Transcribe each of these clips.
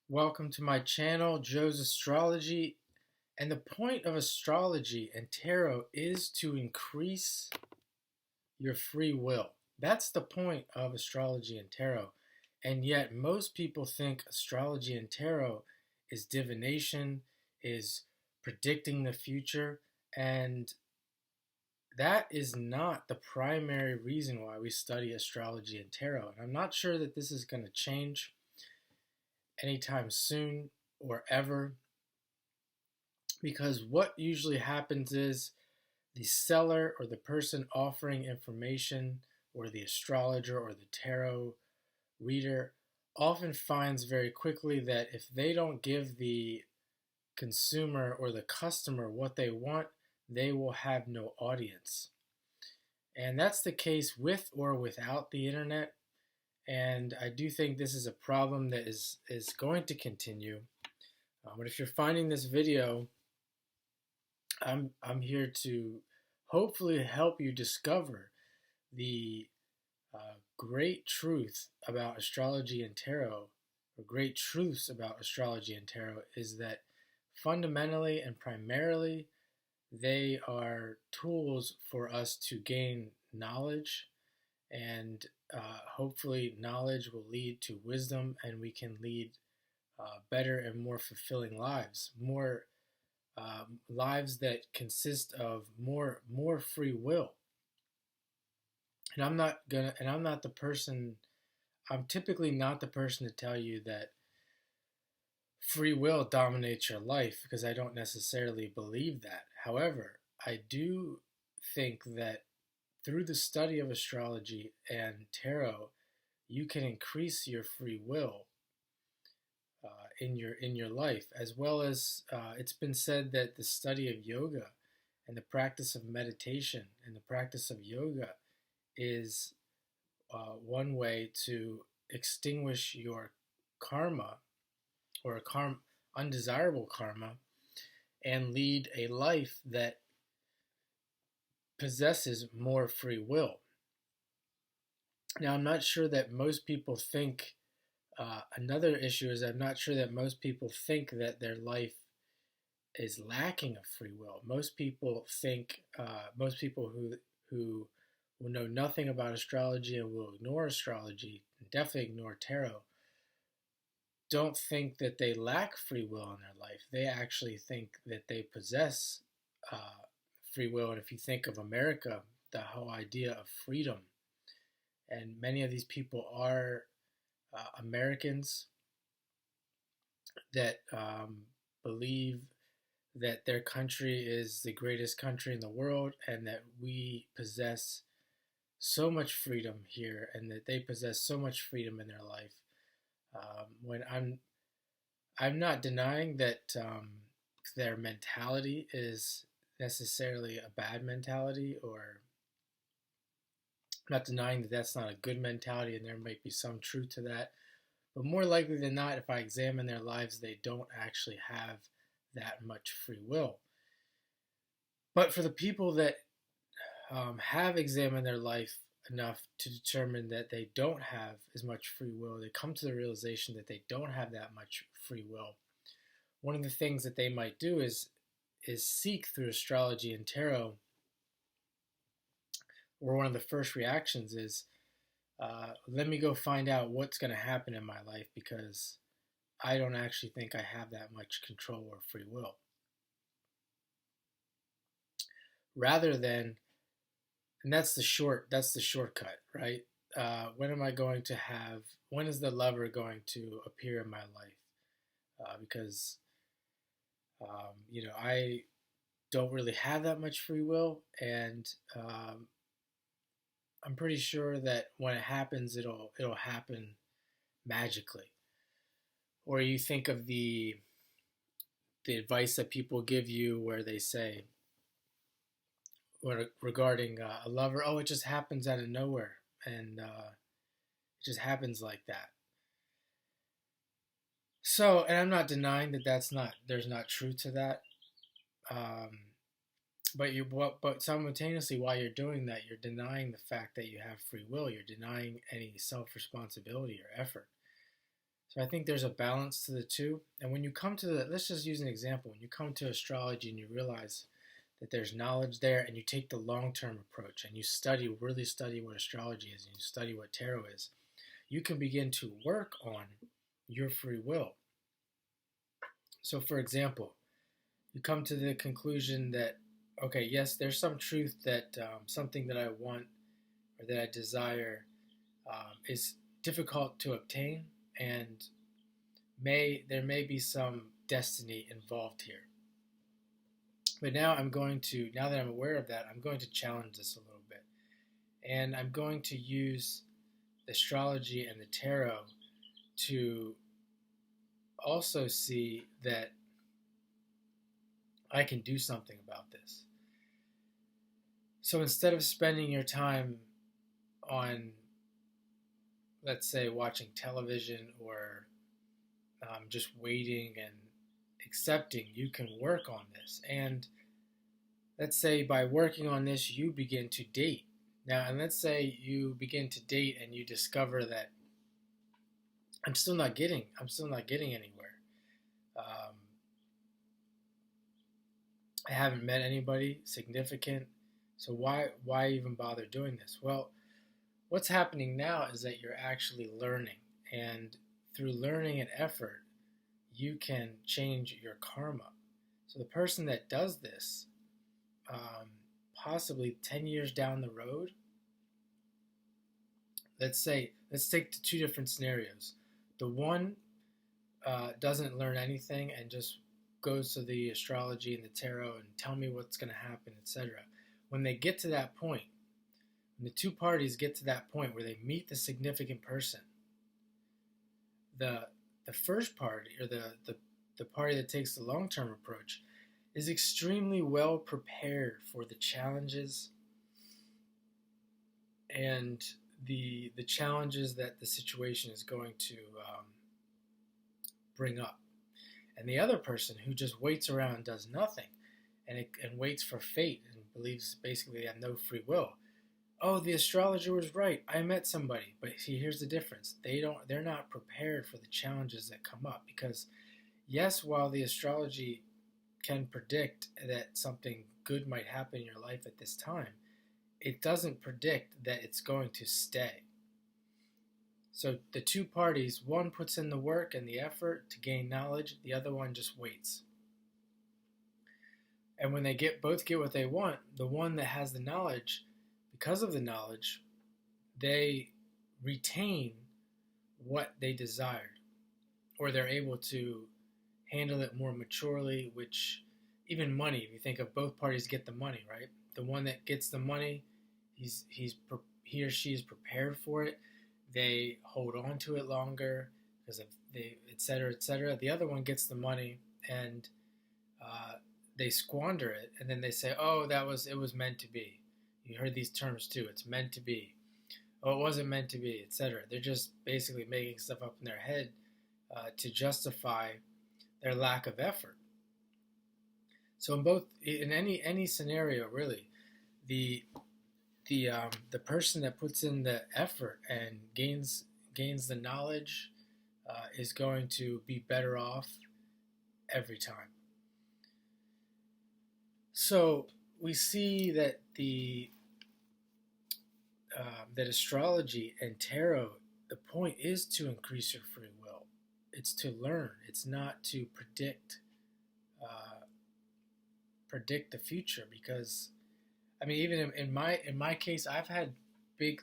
Welcome to my channel, Joe's Astrology. And the point of astrology and tarot is to increase your free will. That's the point of astrology and tarot. And yet, most people think astrology and tarot is divination, is predicting the future, and that is not the primary reason why we study astrology and tarot. And I'm not sure that this is going to change anytime soon or ever, because what usually happens is the seller or the person offering information or the astrologer or the tarot reader often finds very quickly that if they don't give the consumer or the customer what they want, they will have no audience. And that's the case with or without the internet. And I do think this is a problem that is going to continue. But if you're finding this video, I'm here to hopefully help you discover the great truth about astrology and tarot, or great truths about astrology and tarot, is that fundamentally and primarily they are tools for us to gain knowledge, and hopefully knowledge will lead to wisdom, and we can lead better and more fulfilling lives, more lives that consist of more free will. And I'm typically not the person to tell you that free will dominates your life, because I don't necessarily believe that. However, I do think that through the study of astrology and tarot, you can increase your free will in your life, as well as it's been said that the study of yoga and the practice of meditation and the practice of yoga is one way to extinguish your karma, or undesirable karma, and lead a life that possesses more free will. Now, I'm not sure that most people think, another issue is I'm not sure that most people think that their life is lacking of free will. Most people who will know nothing about astrology and will ignore astrology, and definitely ignore tarot, don't think that they lack free will in their life. They actually think that they possess free will. And if you think of America, the whole idea of freedom, and many of these people are Americans that believe that their country is the greatest country in the world, and that we possess so much freedom here, and that they possess so much freedom in their life. When I'm not denying that their mentality is necessarily a bad mentality, or I'm not denying that that's not a good mentality, and there might be some truth to that. But more likely than not, if I examine their lives, they don't actually have that much free will. But for the people that have examined their life enough to determine that they don't have as much free will, they come to the realization that they don't have that much free will. One of the things that they might do is seek through astrology and tarot, or one of the first reactions is, let me go find out what's going to happen in my life, because I don't actually think I have that much control or free will. Rather than, and that's the shortcut, right? When is the lover going to appear in my life? Because I don't really have that much free will, and I'm pretty sure that when it happens, it'll happen magically. Or you think of the advice that people give you, where they say, regarding a lover, oh, it just happens out of nowhere, and it just happens like that. So, and I'm not denying that there's not truth to that. But simultaneously, while you're doing that, you're denying the fact that you have free will. You're denying any self-responsibility or effort. So I think there's a balance to the two. And when you come to let's just use an example. When you come to astrology and you realize that there's knowledge there, and you take the long-term approach and you really study what astrology is, and you study what tarot is, you can begin to work on your free will. So for example, you come to the conclusion that, okay, yes, there's some truth that something that I want or that I desire is difficult to obtain, and there may be some destiny involved here. But now now that I'm aware of that, I'm going to challenge this a little bit. And I'm going to use the astrology and the tarot to also see that I can do something about this. So instead of spending your time on, let's say, watching television or just waiting and accepting, you can work on this. And let's say by working on this, you begin to date. Now, and let's say you begin to date and you discover that I'm still not getting anywhere. I haven't met anybody significant, so why even bother doing this? Well, what's happening now is that you're actually learning, and through learning and effort, you can change your karma. So the person that does this, possibly 10 years down the road, let's take the two different scenarios. The one doesn't learn anything and just goes to the astrology and the tarot and tell me what's going to happen, etc. When they get to that point, when the two parties get to that point where they meet the significant person, the first party, or the party that takes the long-term approach, is extremely well prepared for the challenges and the challenges that the situation is going to bring up. And the other person who just waits around and does nothing and waits for fate and believes basically they have no free will. Oh, the astrologer was right. I met somebody. But see, here's the difference. They're not prepared for the challenges that come up, because yes, while the astrology can predict that something good might happen in your life at this time, it doesn't predict that it's going to stay. So the two parties, one puts in the work and the effort to gain knowledge, the other one just waits. And when they both get what they want, the one that has the knowledge, because of the knowledge, they retain what they desired, or they're able to handle it more maturely, which even money, if you think of both parties get the money, right? The one that gets the money, he or she is prepared for it. They hold on to it longer because of et cetera, et cetera. The other one gets the money and they squander it, and then they say, "Oh, it was meant to be." You heard these terms too. It's meant to be. Oh, it wasn't meant to be, etc. They're just basically making stuff up in their head to justify their lack of effort. So in any scenario, really, the person that puts in the effort and gains the knowledge is going to be better off every time. So we see that that astrology and tarot, the point is to increase your free will. It's to learn. It's not to predict the future, because I mean, even in my case, I've had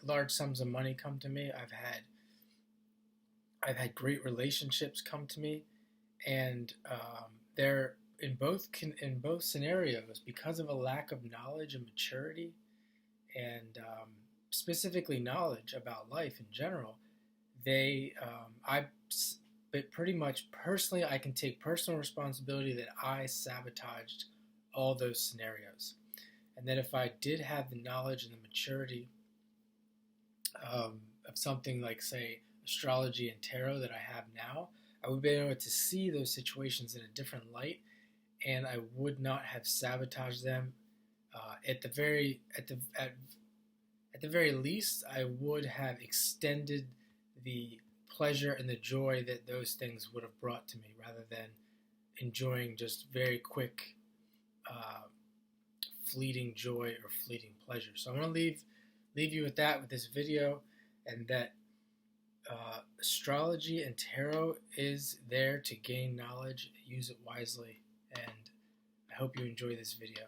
large sums of money come to me. I've had great relationships come to me, and they're in both scenarios, because of a lack of knowledge and maturity, and specifically knowledge about life in general. But pretty much personally, I can take personal responsibility that I sabotaged all those scenarios. And that if I did have the knowledge and the maturity of something like, say, astrology and tarot that I have now, I would be able to see those situations in a different light, and I would not have sabotaged them. At the very least, I would have extended the pleasure and the joy that those things would have brought to me, rather than enjoying just very quick, fleeting joy or fleeting pleasure. So I'm going to leave you with that, with this video, and that astrology and tarot is there to gain knowledge. Use it wisely, and I hope you enjoy this video.